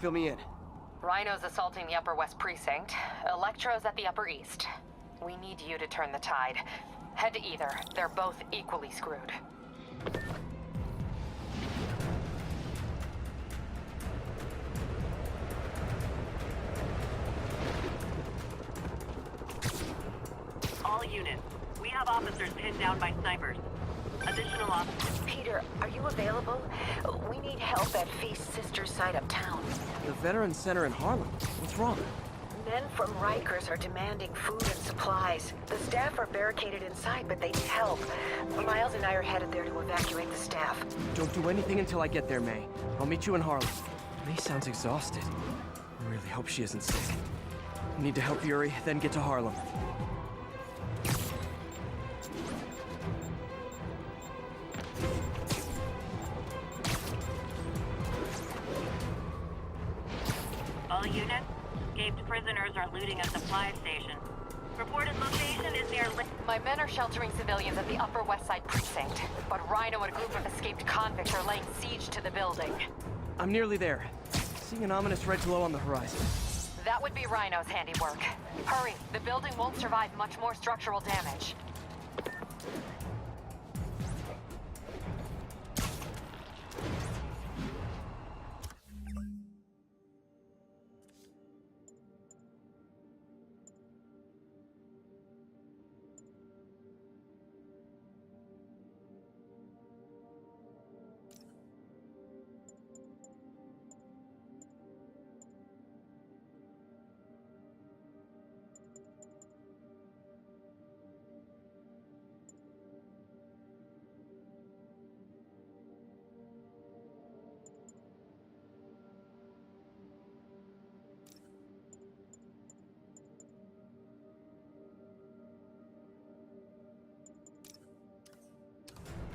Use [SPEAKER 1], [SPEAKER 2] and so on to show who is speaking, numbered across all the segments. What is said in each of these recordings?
[SPEAKER 1] Fill me in.
[SPEAKER 2] Rhino's assaulting the Upper West Precinct. Electro's at the Upper East. We need you to turn the tide. Head to either. They're both equally screwed.
[SPEAKER 3] All units, we have officers pinned down by snipers. Additional officers.
[SPEAKER 4] Peter, are you available? We need help at Feast's sister's site uptown.
[SPEAKER 1] The Veterans Center in Harlem. What's wrong?
[SPEAKER 4] Men from Rikers are demanding food and supplies. The staff are barricaded inside, but they need help. Miles and I are headed there to evacuate the staff.
[SPEAKER 1] Don't do anything until I get there, May. I'll meet you in Harlem. May sounds exhausted. I really hope she isn't sick. Need to help Yuri, then get to Harlem.
[SPEAKER 3] All units, escaped prisoners are looting a supply station. Reported location is near...
[SPEAKER 2] My men are sheltering civilians at the Upper West Side Precinct, but Rhino and a group of escaped convicts are laying siege to the building.
[SPEAKER 1] I'm nearly there. Seeing an ominous red glow on the horizon.
[SPEAKER 2] That would be Rhino's handiwork. Hurry, the building won't survive much more structural damage.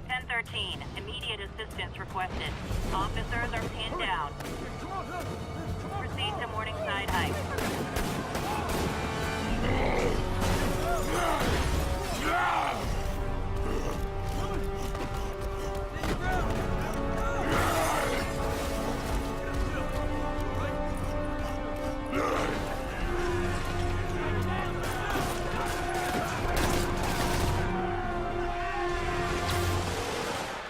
[SPEAKER 3] Ten-13, immediate assistance requested. Officers are pinned down. Proceed to Morningside Heights.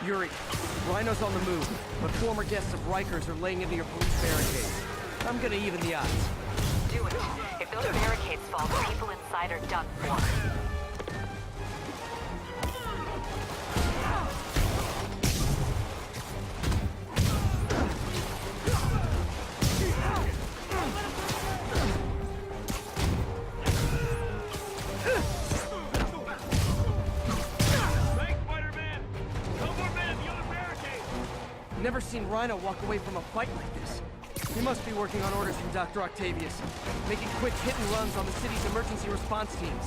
[SPEAKER 1] Yuri, Rhino's on the move, but former guests of Rikers are laying into your police barricades. I'm gonna even the odds.
[SPEAKER 2] Do it. If those barricades fall, the people inside are done for.
[SPEAKER 1] Never seen Rhino walk away from a fight like this. He must be working on orders from Dr. Octavius, making quick hit and runs on the city's emergency response teams.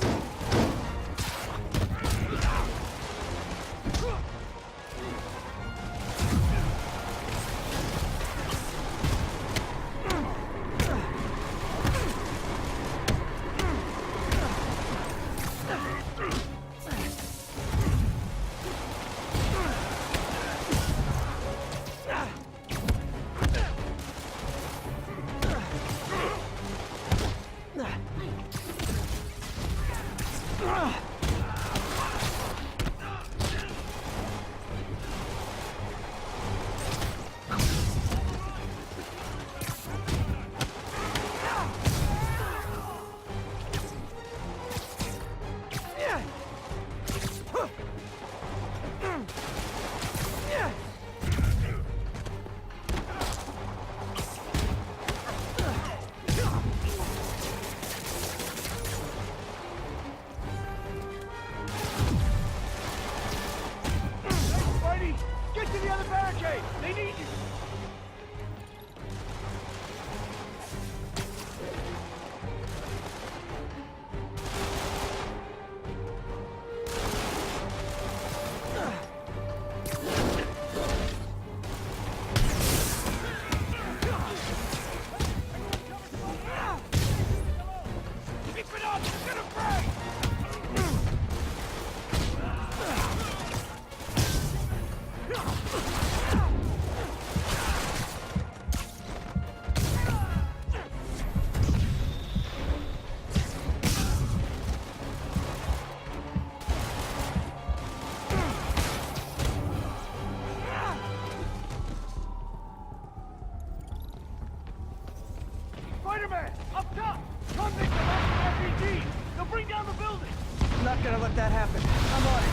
[SPEAKER 1] Spider-Man! Up top! Convicts are launching RPGs! They'll bring down the building! I'm not gonna let that happen. I'm on it.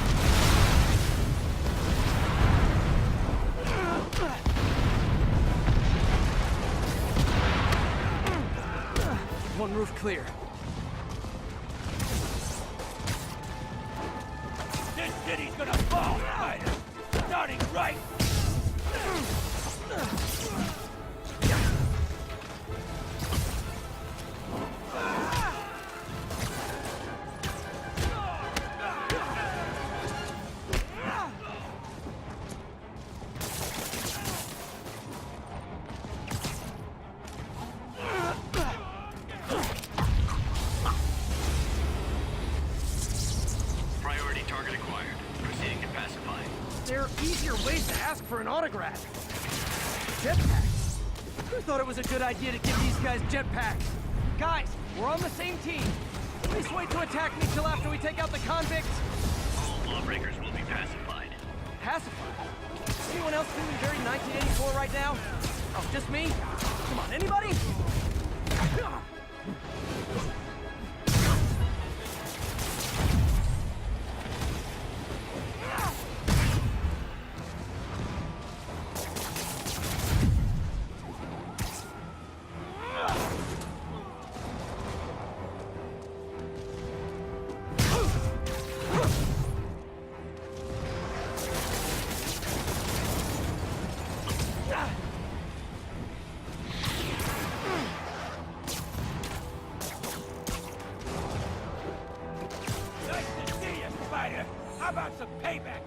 [SPEAKER 1] One roof clear.
[SPEAKER 5] This city's gonna fall, Spider! Starting right!
[SPEAKER 6] Priority target acquired. Proceeding to pacify.
[SPEAKER 1] There are easier ways to ask for an autograph. Jetpacks. Who thought it was a good idea to give these guys jetpacks? Guys, we're on the same team. Please wait to attack me till after we take out the convicts.
[SPEAKER 6] All lawbreakers will be pacified.
[SPEAKER 1] Pacified? Anyone else feeling very 1984 right now? Oh, just me? Come on, anybody?
[SPEAKER 5] Nice to see you, Spider! How about some payback?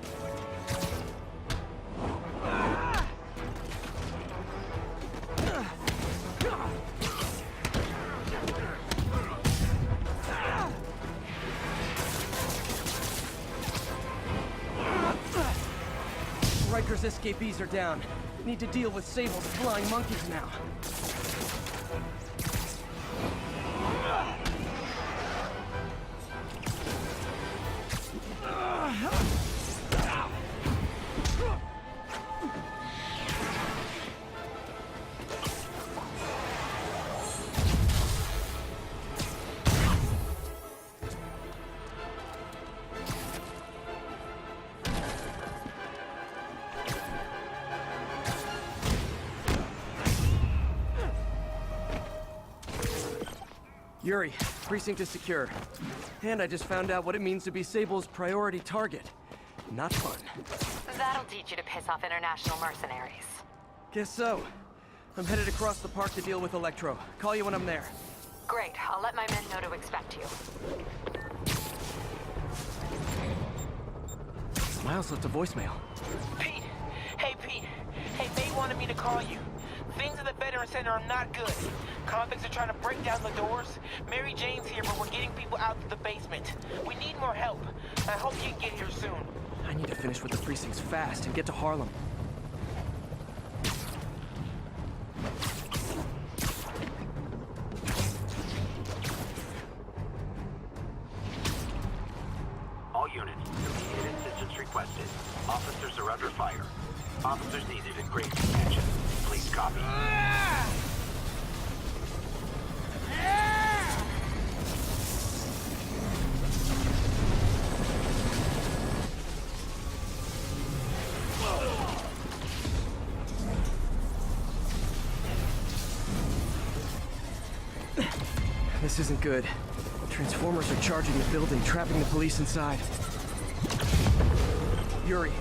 [SPEAKER 1] Riker's escapees are down. Need to deal with Sable's flying monkeys now. Yuri, precinct is secure. And I just found out what it means to be Sable's priority target. Not fun.
[SPEAKER 2] That'll teach you to piss off international mercenaries.
[SPEAKER 1] Guess so. I'm headed across the park to deal with Electro. Call you when I'm there.
[SPEAKER 2] Great, I'll let my men know to expect you.
[SPEAKER 1] Miles left a voicemail.
[SPEAKER 7] Pete! Hey, Pete! Hey, May wanted me to call you. Things at the Veteran Center are not good. Convicts are trying to break down the doors. Mary Jane's here, but we're getting people out to the basement. We need more help. I hope you can get here soon.
[SPEAKER 1] I need to finish with the precincts fast and get to Harlem.
[SPEAKER 8] All units, immediate assistance requested. Officers are under fire. Officers needed in grave attention. Please copy.
[SPEAKER 1] This isn't good. Transformers are charging the building, trapping the police inside. Yuri,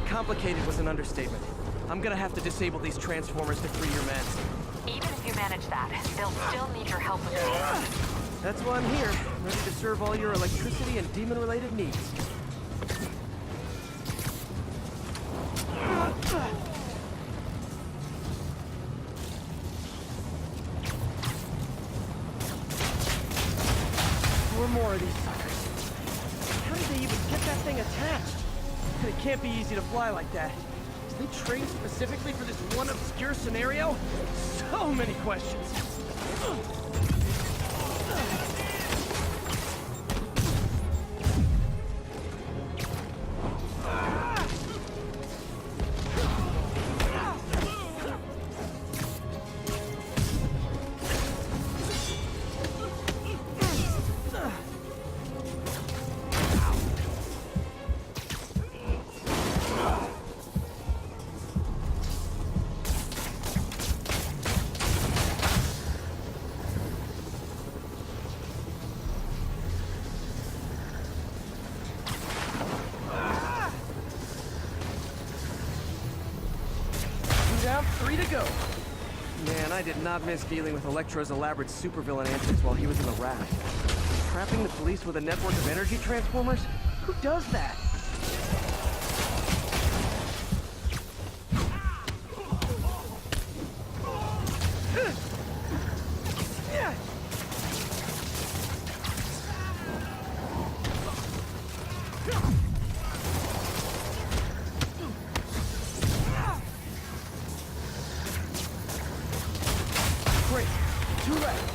[SPEAKER 1] complicated was an understatement. I'm gonna have to disable these transformers to free your men.
[SPEAKER 2] Even if you manage that, they'll still need your help with the
[SPEAKER 1] That's why I'm here, ready to serve all your electricity and demon-related needs. Four more of these suckers. How did they even get that thing attached? It can't be easy to fly like that. Did they train specifically for this one obscure scenario? So many questions. free to go. Man, I did not miss dealing with Electro's elaborate supervillain antics while he was in the raft. Trapping the police with a network of energy transformers? Who does that? Great. 2 left.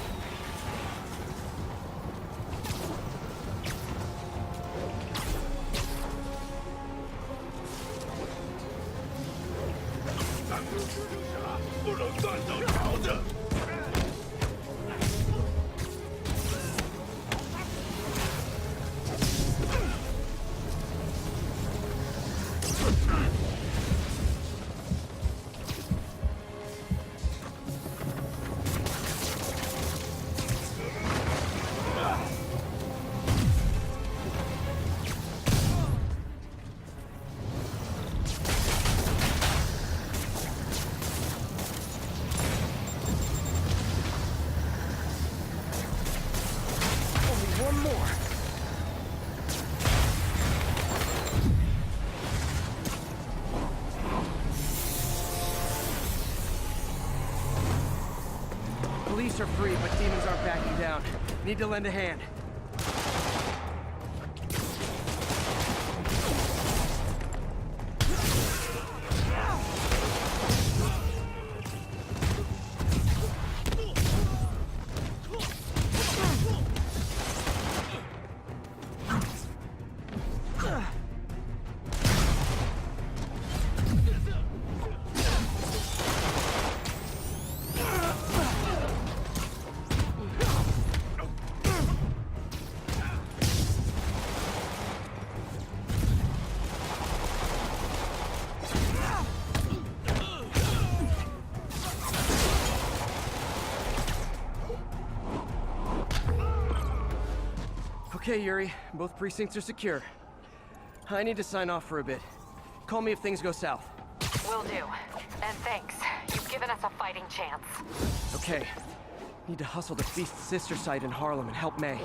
[SPEAKER 1] One more. Police are free, but demons aren't backing down. Need to lend a hand. Okay, Yuri. Both precincts are secure. I need to sign off for a bit. Call me if things go south.
[SPEAKER 2] Will do. And thanks. You've given us a fighting chance.
[SPEAKER 1] Okay. Need to hustle to Feast's sister site in Harlem and help May.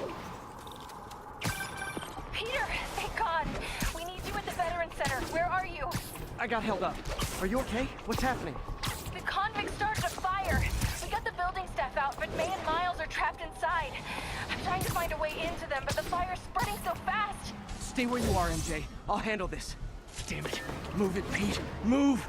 [SPEAKER 2] Peter! Thank God! We need you at the Veteran Center. Where are you?
[SPEAKER 1] I got held up. Are you okay? What's happening?
[SPEAKER 2] The convicts started a fire. We got the building staff out, but May and Miles are trapped inside. I'm trying to find a way into them, but the fire's spreading so fast.
[SPEAKER 1] Stay where you are, MJ. I'll handle this. Damn it. Move it, Pete. Move!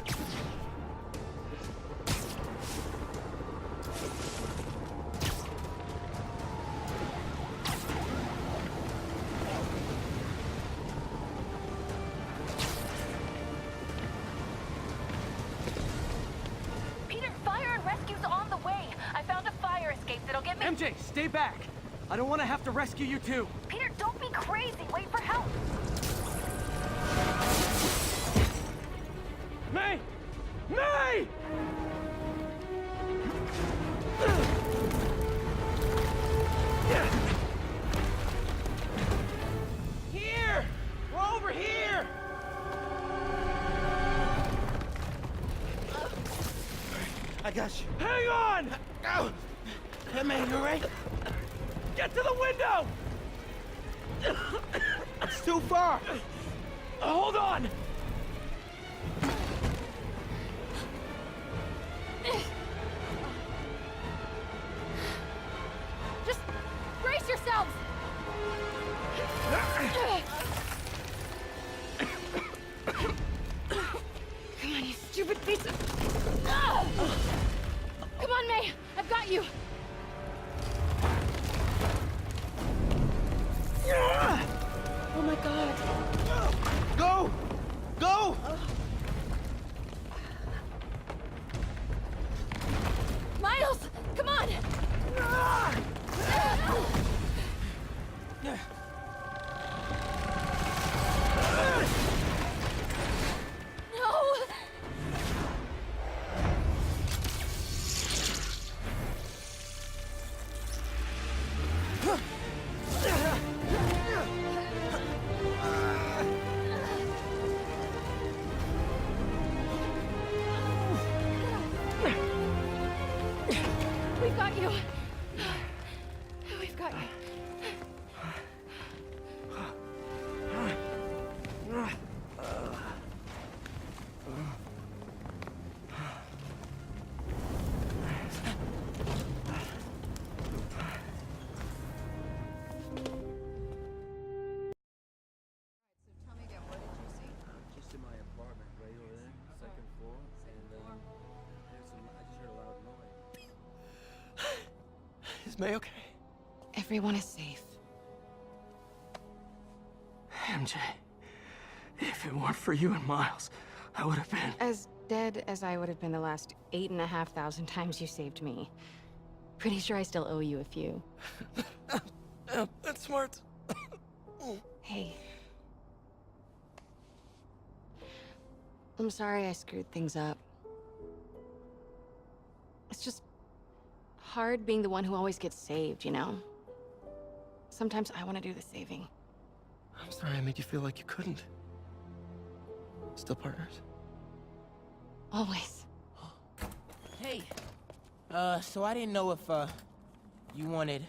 [SPEAKER 2] Peter, fire and rescue's on the way. I found a fire escape that'll get me...
[SPEAKER 1] MJ, stay back! I don't want to have to rescue you too.
[SPEAKER 2] Peter, don't be crazy. Wait for help.
[SPEAKER 1] May! May!
[SPEAKER 7] Here! We're over here! I got you.
[SPEAKER 1] Hang on!
[SPEAKER 7] Ow! Hey, man, you alright?
[SPEAKER 1] Get to the window!
[SPEAKER 7] It's too far.
[SPEAKER 1] Hold on!
[SPEAKER 2] Just brace yourselves. Come on, you stupid piece of... Come on, May. I've got you. Oh my God.
[SPEAKER 7] Go! Go!
[SPEAKER 2] Miles, come on. No. got you. We've got you.
[SPEAKER 1] Just in my apartment, right over there, second floor, and I just heard a loud noise.
[SPEAKER 9] Is May okay?
[SPEAKER 10] Everyone is safe.
[SPEAKER 9] MJ, if it weren't for you and Miles, I would have been...
[SPEAKER 10] As dead as I would have been the last 8,500 times you saved me. Pretty sure I still owe you a few.
[SPEAKER 9] That's smart.
[SPEAKER 10] Hey. I'm sorry I screwed things up. It's just hard being the one who always gets saved, you know? Sometimes I want to do the saving.
[SPEAKER 9] I'm sorry I made you feel like you couldn't. Still partners?
[SPEAKER 10] Always.
[SPEAKER 7] Hey, so I didn't know if, you wanted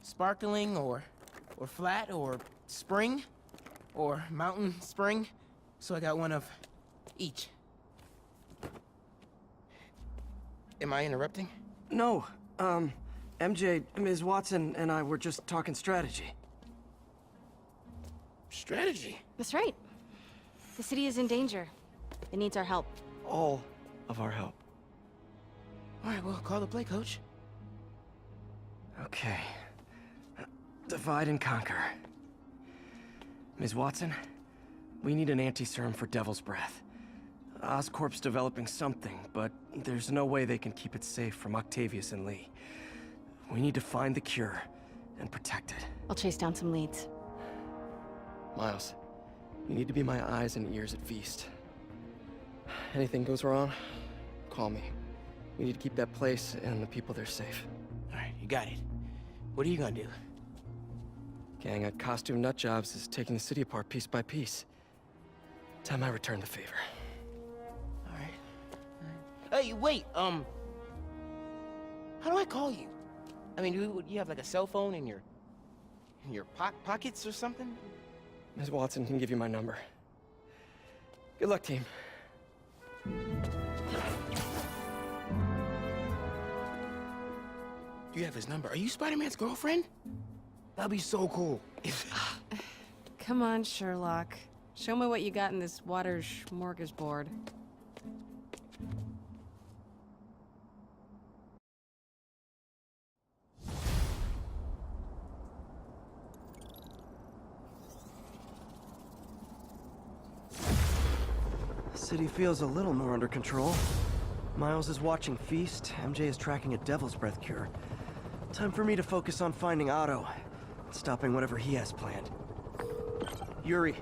[SPEAKER 7] sparkling or flat or spring or mountain spring, so I got one of each. Am I interrupting?
[SPEAKER 9] No, MJ, Ms. Watson, and I were just talking strategy.
[SPEAKER 7] Strategy?
[SPEAKER 10] That's right. The city is in danger. It needs our help.
[SPEAKER 9] All of our help.
[SPEAKER 7] All right, well, call the play, coach.
[SPEAKER 9] Okay. Divide and conquer. Ms. Watson, we need an anti-serum for Devil's Breath. Oscorp's developing something, but there's no way they can keep it safe from Octavius and Lee. We need to find the cure and protect it.
[SPEAKER 10] I'll chase down some leads.
[SPEAKER 9] Miles, you need to be my eyes and ears at Feast. Anything goes wrong, call me. We need to keep that place and the people there safe.
[SPEAKER 7] All right, you got it. What are you gonna do?
[SPEAKER 9] Gang at Costume Nut Jobs is taking the city apart piece by piece. Time I return the favor.
[SPEAKER 7] All right. Hey, wait, how do I call you? I mean, do you have like a cell phone in your pockets or something?
[SPEAKER 9] Ms. Watson can give you my number. Good luck, team.
[SPEAKER 7] You have his number. Are you Spider-Man's girlfriend? That'd be so cool.
[SPEAKER 10] Come on, Sherlock. Show me what you got in this water smorgasbord.
[SPEAKER 1] City feels a little more under control. Miles is watching Feast, MJ is tracking a Devil's Breath cure. Time for me to focus on finding Otto, and stopping whatever he has planned. Yuri,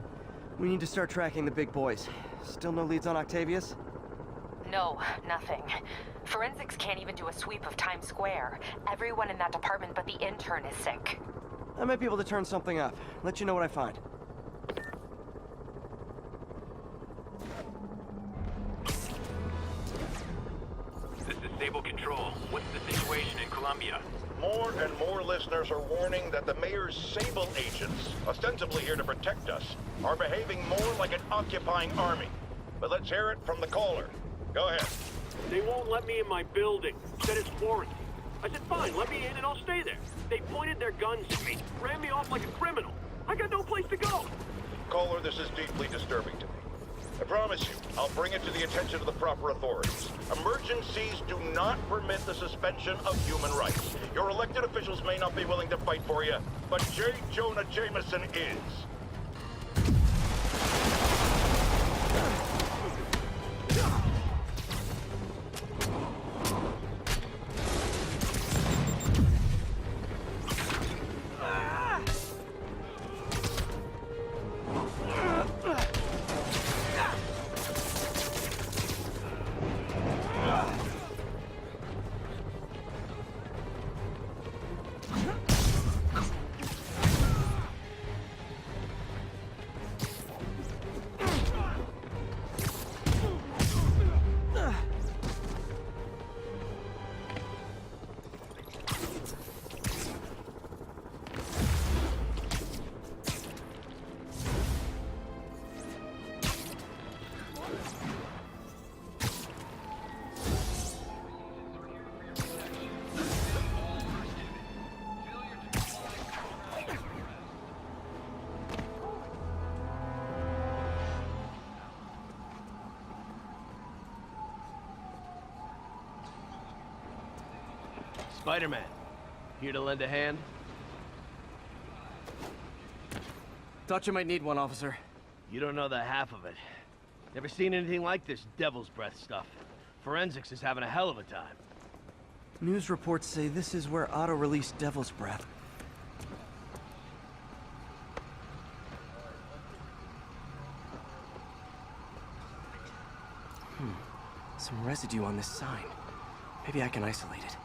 [SPEAKER 1] we need to start tracking the big boys. Still no leads on Octavius?
[SPEAKER 4] No, nothing. Forensics can't even do a sweep of Times Square. Everyone in that department but the intern is sick.
[SPEAKER 1] I might be able to turn something up. Let you know what I find.
[SPEAKER 8] This is Stable Control. What's the situation in Columbia?
[SPEAKER 11] More and more listeners are warning that the mayor's Sable agents, ostensibly here to protect us, are behaving more like an occupying army. But let's hear it from the caller. Go ahead.
[SPEAKER 12] They won't let me in my building. Said it's quarantine. I said, fine, let me in and I'll stay there. They pointed their guns at me, ran me off like a criminal. I got no place to go.
[SPEAKER 11] Caller, this is deeply disturbing to me. I promise you, I'll bring it to the attention of the proper authorities. Emergencies do not permit the suspension of human rights. Your elected officials may not be willing to fight for you, but J. Jonah Jameson is.
[SPEAKER 1] Spider-Man. Here to lend a hand?
[SPEAKER 9] Thought you might need one, officer.
[SPEAKER 1] You don't know the half of it. Never seen anything like this devil's breath stuff. Forensics is having a hell of a time.
[SPEAKER 9] News reports say this is where Otto released Devil's Breath. Some residue on this sign. Maybe I can isolate it.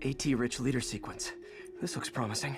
[SPEAKER 9] AT-rich leader sequence. This looks promising.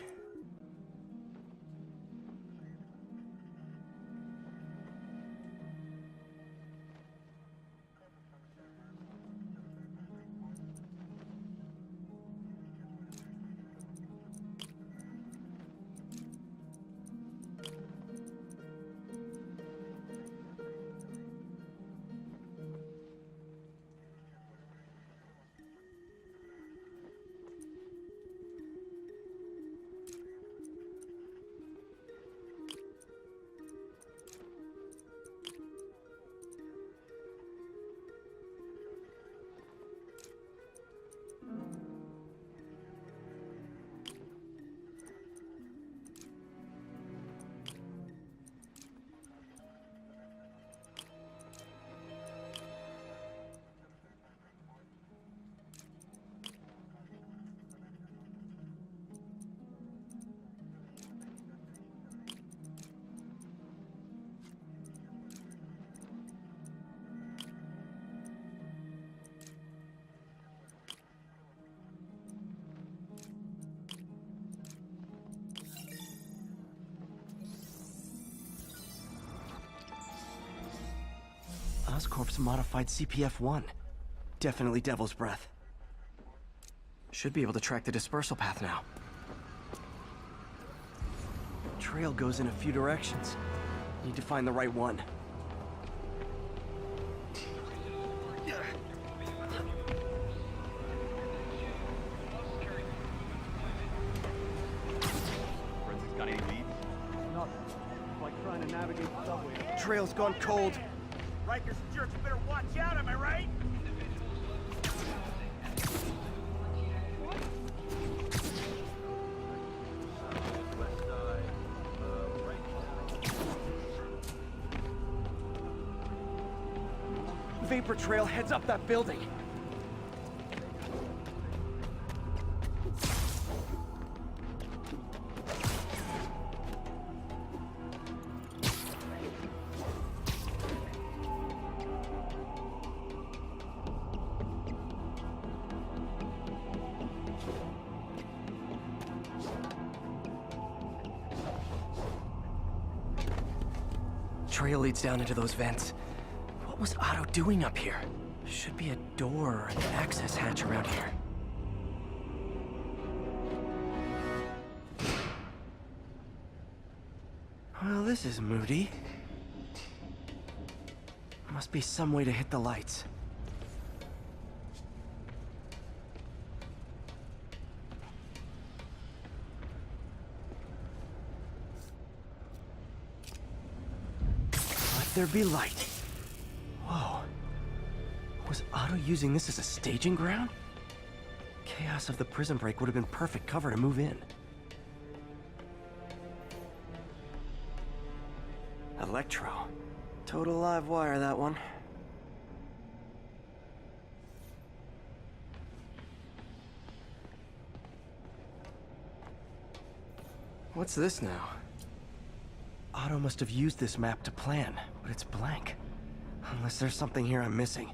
[SPEAKER 9] Oscorp's modified CPF-1. Definitely Devil's Breath. Should be able to track the dispersal path now. Trail goes in a few directions. Need to find the right one.
[SPEAKER 1] Got any leads?
[SPEAKER 5] Nothing. It's like trying to navigate the subway.
[SPEAKER 9] Trail's gone cold.
[SPEAKER 5] Rikers and jerks better watch out, am I right?
[SPEAKER 9] Vapor trail heads up that building. Trail leads down into those vents. What was Otto doing up here? Should be a door or an access hatch around here. Well, this is moody. Must be some way to hit the lights. Let there be light. Whoa. Was Otto using this as a staging ground? Chaos of the prison break would have been perfect cover to move in. Electro. Total live wire, that one. What's this now? Otto must have used this map to plan, but it's blank. Unless there's something here I'm missing.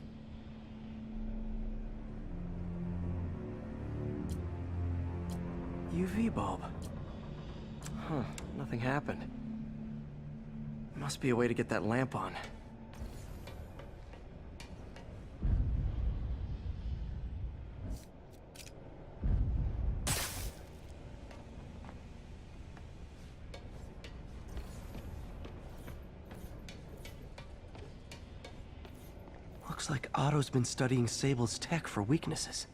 [SPEAKER 9] UV bulb. Huh, nothing happened. Must be a way to get that lamp on. Looks like Otto's been studying Sable's tech for weaknesses.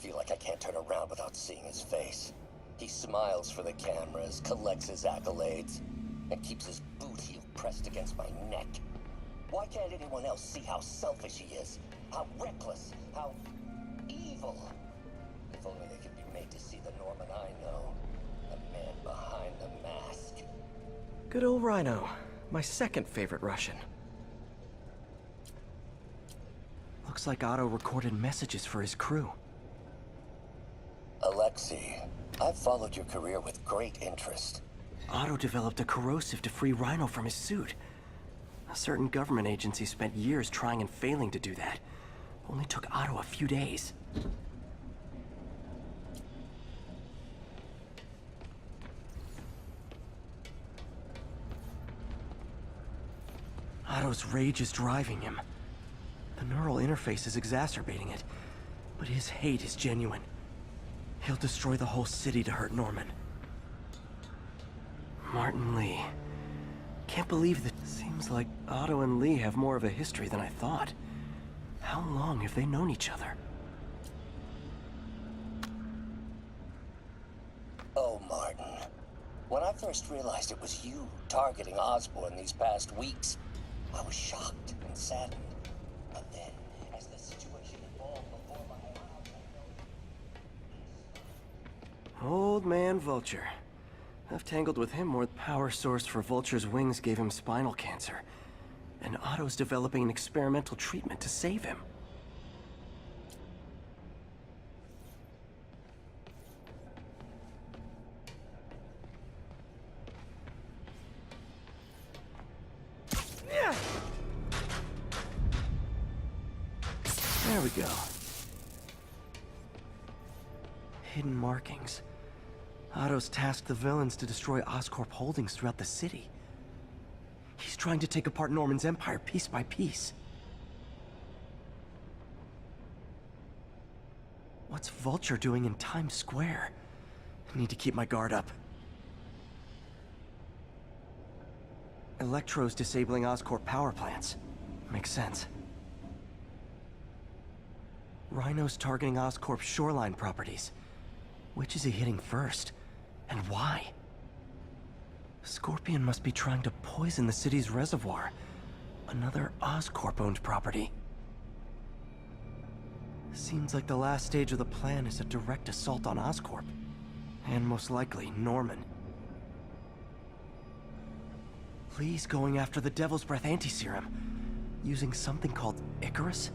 [SPEAKER 13] feel like I can't turn around without seeing his face. He smiles for the cameras, collects his accolades, and keeps his boot heel pressed against my neck. Why can't anyone else see how selfish he is? How reckless? How evil? If only they could be made to see the Norman I know. The man behind the mask.
[SPEAKER 9] Good old Rhino. My second favorite Russian. Looks like Otto recorded messages for his crew.
[SPEAKER 13] Alexei, I've followed your career with great interest.
[SPEAKER 9] Otto developed a corrosive to free Rhino from his suit. A certain government agency spent years trying and failing to do that. Only took Otto a few days. Otto's rage is driving him. The neural interface is exacerbating it, but his hate is genuine. He'll destroy the whole city to hurt Norman. Martin Lee. Can't believe that. Seems like Otto and Lee have more of a history than I thought. How long have they known each other?
[SPEAKER 13] Oh, Martin. When I first realized it was you targeting Osborn these past weeks, I was shocked and saddened. But then, as the situation evolved before my eyes,
[SPEAKER 9] Old man Vulture. I've tangled with him more. Power source for Vulture's wings gave him spinal cancer. And Otto's developing an experimental treatment to save him. There we go. Hidden markings. Otto's tasked the villains to destroy Oscorp holdings throughout the city. He's trying to take apart Norman's empire piece by piece. What's Vulture doing in Times Square? I need to keep my guard up. Electro's disabling Oscorp power plants. Makes sense. Rhino's targeting Oscorp's shoreline properties. Which is he hitting first? And why? Scorpion must be trying to poison the city's reservoir. Another Oscorp-owned property. Seems like the last stage of the plan is a direct assault on Oscorp. And most likely, Norman. Lee's going after the Devil's Breath anti-serum, using something called Icarus?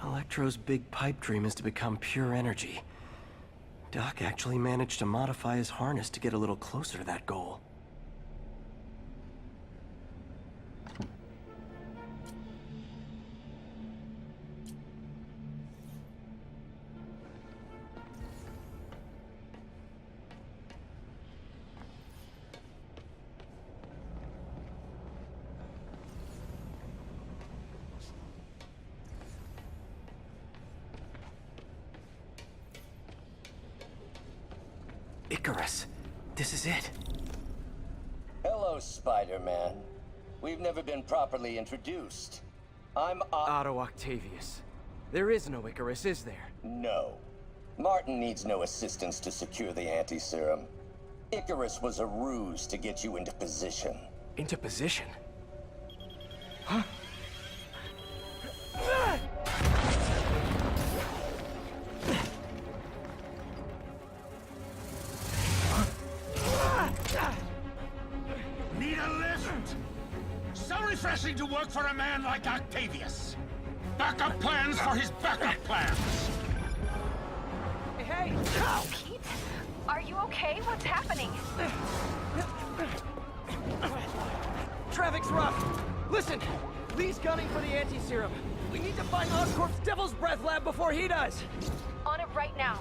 [SPEAKER 9] Electro's big pipe dream is to become pure energy. Doc actually managed to modify his harness to get a little closer to that goal. Icarus. This is it.
[SPEAKER 13] Hello, Spider-Man. We've never been properly introduced. I'm
[SPEAKER 9] Otto Octavius. There is no Icarus, is there?
[SPEAKER 13] No. Martin needs no assistance to secure the anti-serum. Icarus was a ruse to get you into position.
[SPEAKER 9] Into position? Huh?
[SPEAKER 5] Need a lift? So refreshing to work for a man like Octavius. Backup plans for his backup plans.
[SPEAKER 1] Hey!
[SPEAKER 2] Pete? Are you okay? What's happening?
[SPEAKER 1] Traffic's rough. Listen, Lee's gunning for the anti-serum. We need to find Oscorp's Devil's Breath lab before he does.
[SPEAKER 2] On it right now.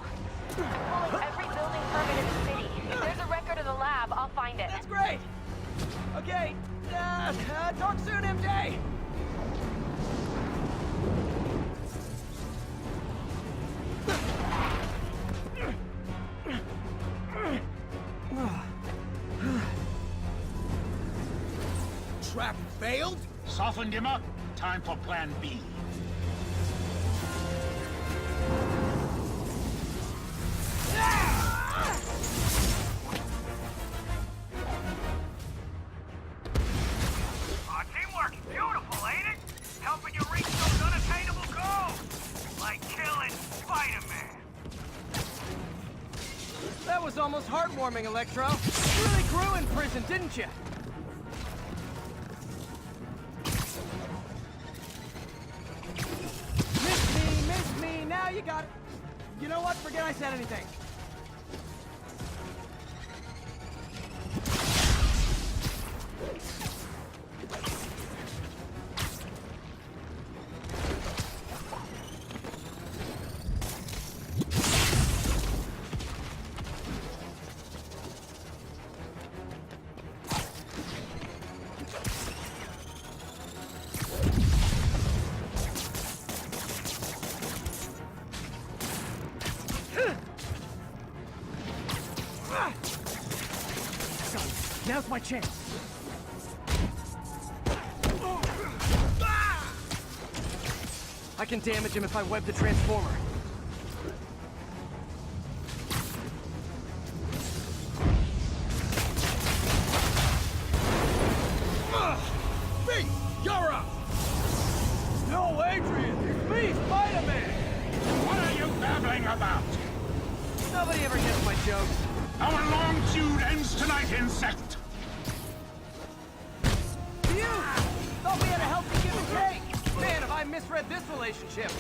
[SPEAKER 2] I'm pulling every building permit in the city. If there's a record of the lab, I'll find it.
[SPEAKER 1] That's great! Okay, talk soon, MJ!
[SPEAKER 5] Trap failed? Softened him up. Time for plan B.
[SPEAKER 12] Teamwork's beautiful, ain't it? Helping you reach those unattainable goals. Like killing Spider-Man.
[SPEAKER 1] That was almost heartwarming, Electro. You really grew in prison, didn't you? Miss me, now you got it. You know what? Forget I said anything. Now's my chance. I can damage him if I web the transformer.
[SPEAKER 5] Me! You're up!
[SPEAKER 1] No, Adrian! It's me, Spider-Man!
[SPEAKER 5] What are you babbling about?
[SPEAKER 1] Nobody ever gets my jokes.
[SPEAKER 5] Our long feud ends tonight, insect!
[SPEAKER 1] You! Thought we had a healthy give and take! Man, have I misread this relationship!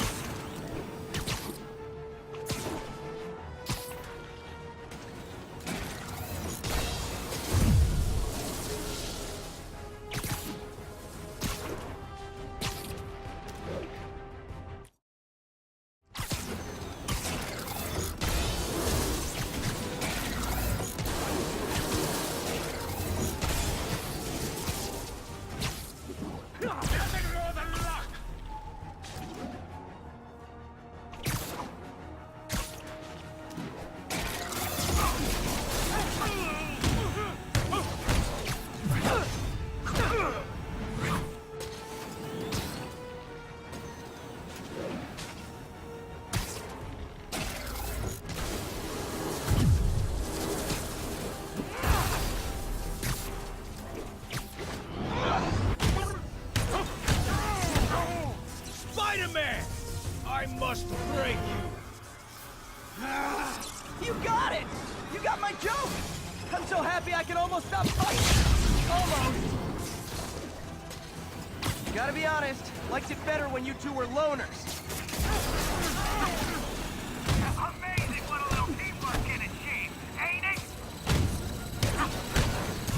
[SPEAKER 5] Nothing more than luck! Spider-Man! I must break you!
[SPEAKER 1] You got it! You got my joke! I'm so happy I can almost stop fighting! Almost! Gotta be honest, liked it better when you two were loners.
[SPEAKER 12] Amazing what a little teamwork can achieve, ain't it?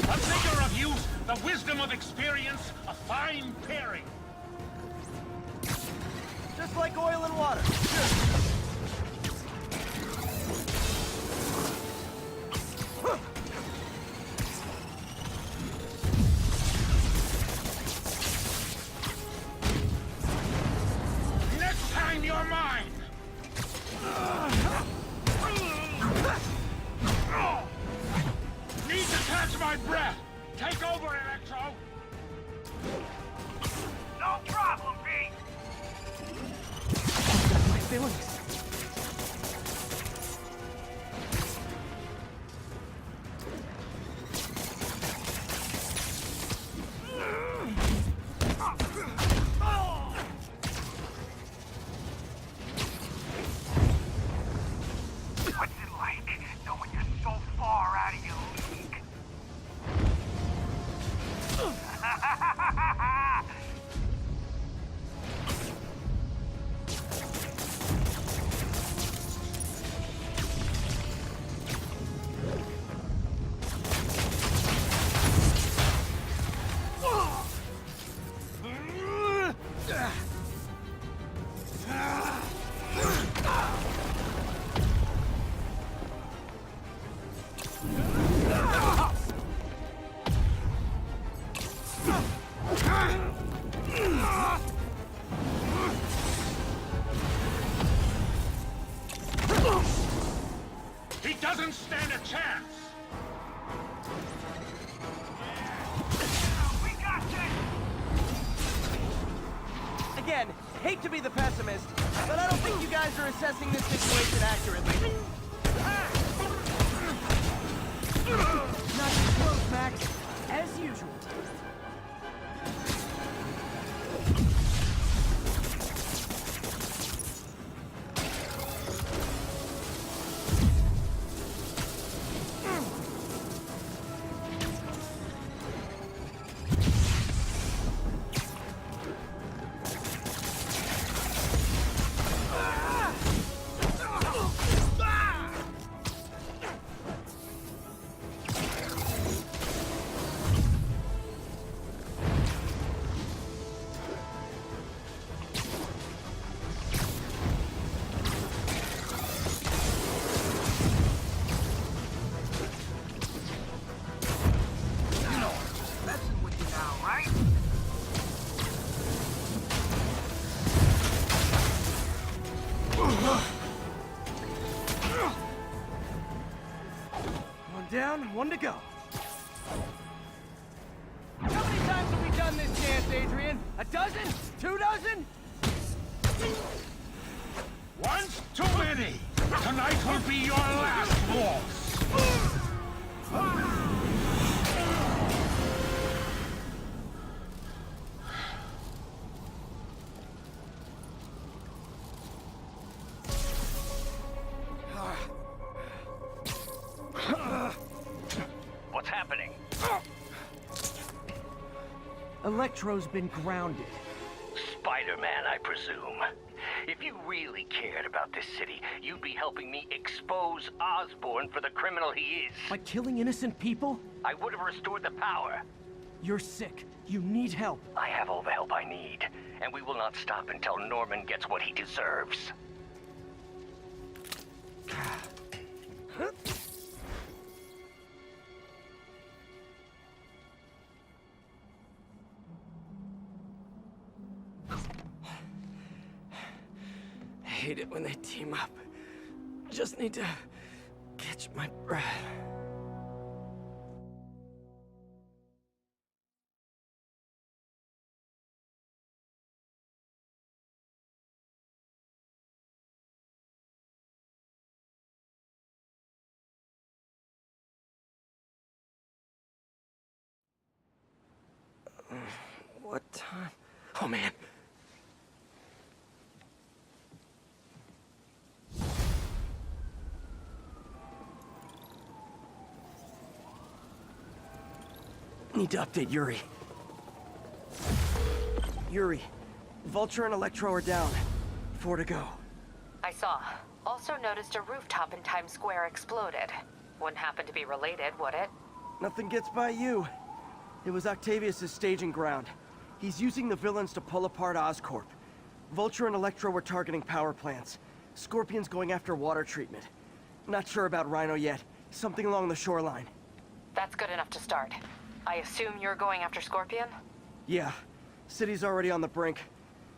[SPEAKER 5] A figure of youth, the wisdom of experience, a fine pairing.
[SPEAKER 1] Just like oil and water.
[SPEAKER 5] Next time you're mine! Need to catch my breath! Take over, Electro!
[SPEAKER 12] No problem, Pete.
[SPEAKER 1] My feelings.
[SPEAKER 12] What's it like knowing you're so far out of your league?
[SPEAKER 5] stand a chance!
[SPEAKER 1] Again, hate to be the pessimist, but I don't think you guys are assessing this situation accurately. Not too close, Max. As usual. Down, one to go. How many times have we done this dance, Adrian? A dozen? 2 dozen?
[SPEAKER 5] Once too many! Tonight will be your last waltz!
[SPEAKER 6] What's happening?
[SPEAKER 1] Electro's been grounded.
[SPEAKER 6] Spider-Man, I presume. If you really cared about this city, you'd be helping me expose Osborn for the criminal he is.
[SPEAKER 1] By killing innocent people?
[SPEAKER 6] I would have restored the power.
[SPEAKER 1] You're sick. You need help.
[SPEAKER 6] I have all the help I need, and we will not stop until Norman gets what he deserves.
[SPEAKER 9] I hate it when they team up. Just need to catch my breath. What time? Oh, man. Need to update Yuri. Yuri, Vulture and Electro are down. 4 to go.
[SPEAKER 4] I saw. Also noticed a rooftop in Times Square exploded. Wouldn't happen to be related, would it?
[SPEAKER 1] Nothing gets by you. It was Octavius' staging ground. He's using the villains to pull apart Oscorp. Vulture and Electro were targeting power plants. Scorpion's going after water treatment. Not sure about Rhino yet. Something along the shoreline.
[SPEAKER 4] That's good enough to start. I assume you're going after Scorpion?
[SPEAKER 1] Yeah. City's already on the brink.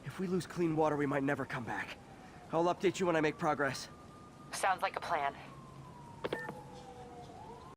[SPEAKER 1] If we lose clean water, we might never come back. I'll update you when I make progress.
[SPEAKER 4] Sounds like a plan.